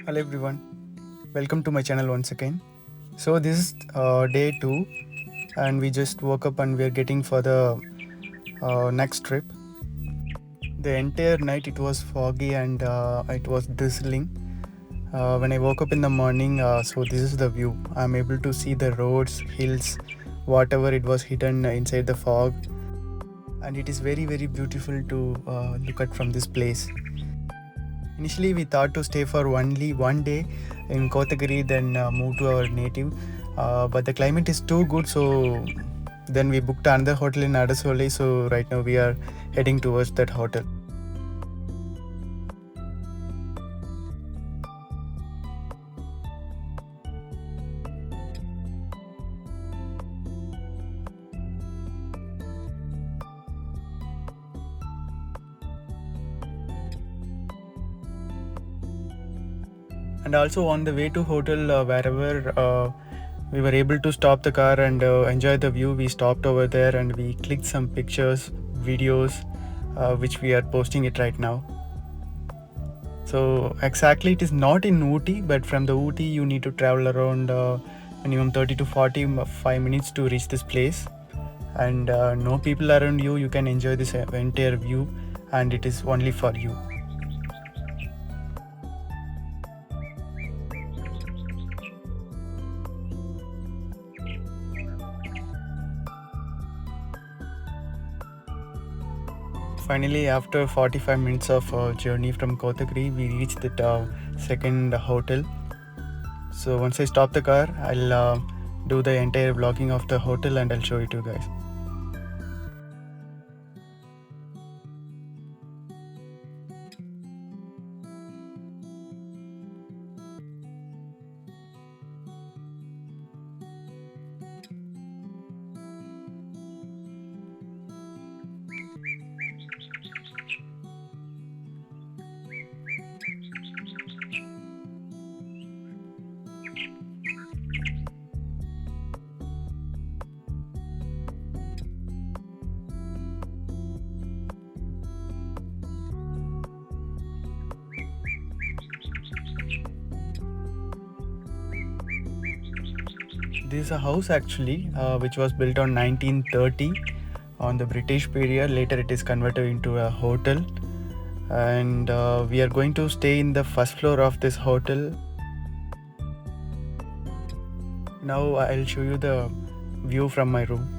Hello everyone, welcome to my channel once again. So this is day 2 and we just woke up and we are getting for the next trip. The entire night it was foggy and it was drizzling. When I woke up in the morning, so this is the view. I'm able to see the roads, hills, whatever it was hidden inside the fog, and it is very beautiful to look at from this place. Initially, we thought to stay for only one day in Kotagiri, then move to our native. But the climate is too good, so then we booked another hotel in Adasole. So right now we are heading towards that hotel. And also on the way to hotel, wherever we were able to stop the car and enjoy the view, we stopped over there and we clicked some pictures, videos, which we are posting it right now. So exactly it is not in Ooty, but from the Ooty you need to travel around minimum 30 to 45 minutes to reach this place. And no people around you, you can enjoy this entire view and it is only for you. Finally, after 45 minutes of journey from Kotagiri, we reached the second hotel. So once I stop the car, I'll do the entire vlogging of the hotel and I'll show it to you guys. This is a house actually which was built on 1930 on the British period. Later it is converted into a hotel and we are going to stay in the first floor of this hotel. Now I'll show you the view from my room.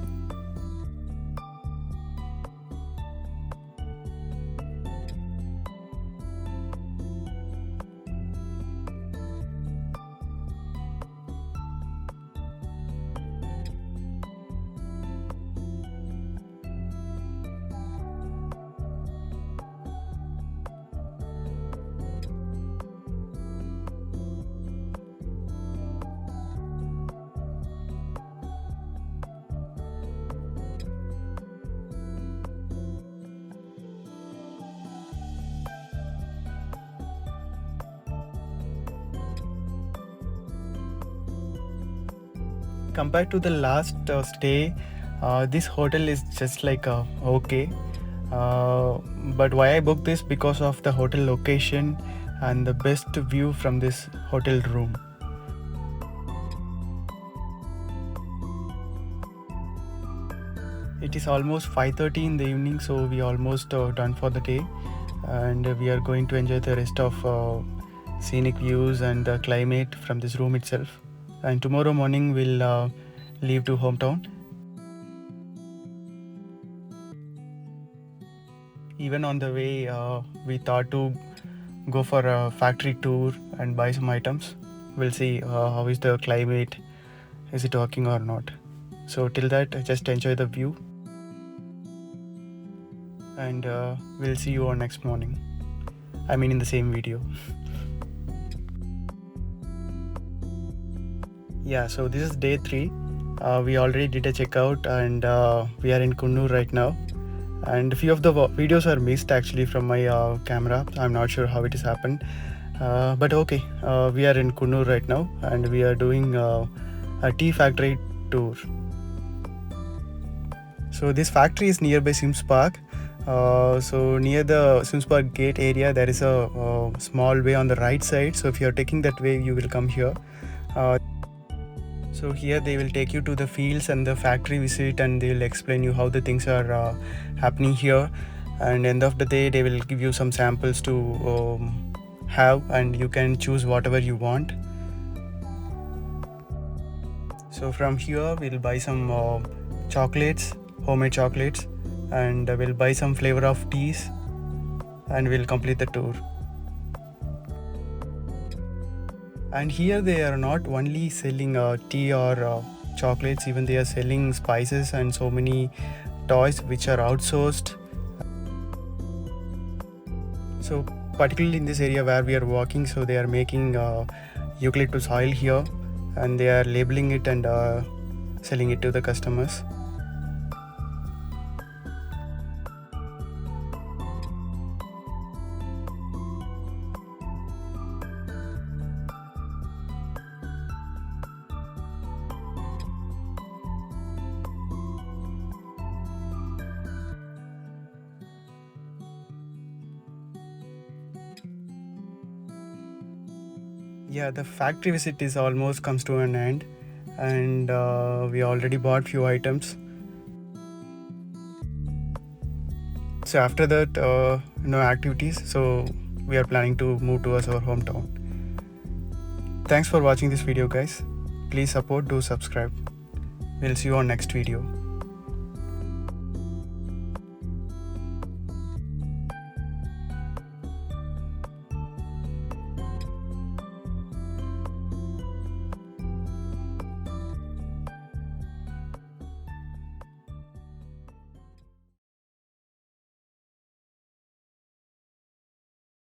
Compared to the last stay, this hotel is just like okay. But why I booked this? Because of the hotel location and the best view from this hotel room. It is almost 5:30 in the evening, so we almost done for the day, and we are going to enjoy the rest of scenic views and the climate from this room itself. And tomorrow morning we'll leave to hometown. Even on the way, we thought to go for a factory tour and buy some items. We'll see how is the climate, is it working or not. So till that, just enjoy the view, and we'll see you on next morning. I mean in the same video. Yeah, so this is day 3. We already did a checkout and we are in Kunnur right now. And a few of the videos are missed actually from my camera. I'm not sure how it has happened. But okay, we are in Kunnur right now and we are doing a tea factory tour. So this factory is nearby Sims Park So near the Simspark gate area, there is a small way on the right side. So if you are taking that way, you will come here. So here they will take you to the fields and the factory visit, and they will explain you how the things are happening here. And end of the day, they will give you some samples to have, and you can choose whatever you want. So from here we'll buy some chocolates, homemade chocolates, and we'll buy some flavor of teas, and we'll complete the tour. And here they are not only selling tea or chocolates, even they are selling spices and so many toys which are outsourced. So particularly in this area where we are walking, so they are making eucalyptus oil here, and they are labeling it and selling it to the customers. Yeah, the factory visit is almost comes to an end, and we already bought few items. So after that, activities. So we are planning to move towards our hometown. Thanks for watching this video, guys. Please support, do subscribe. We'll see you on next video.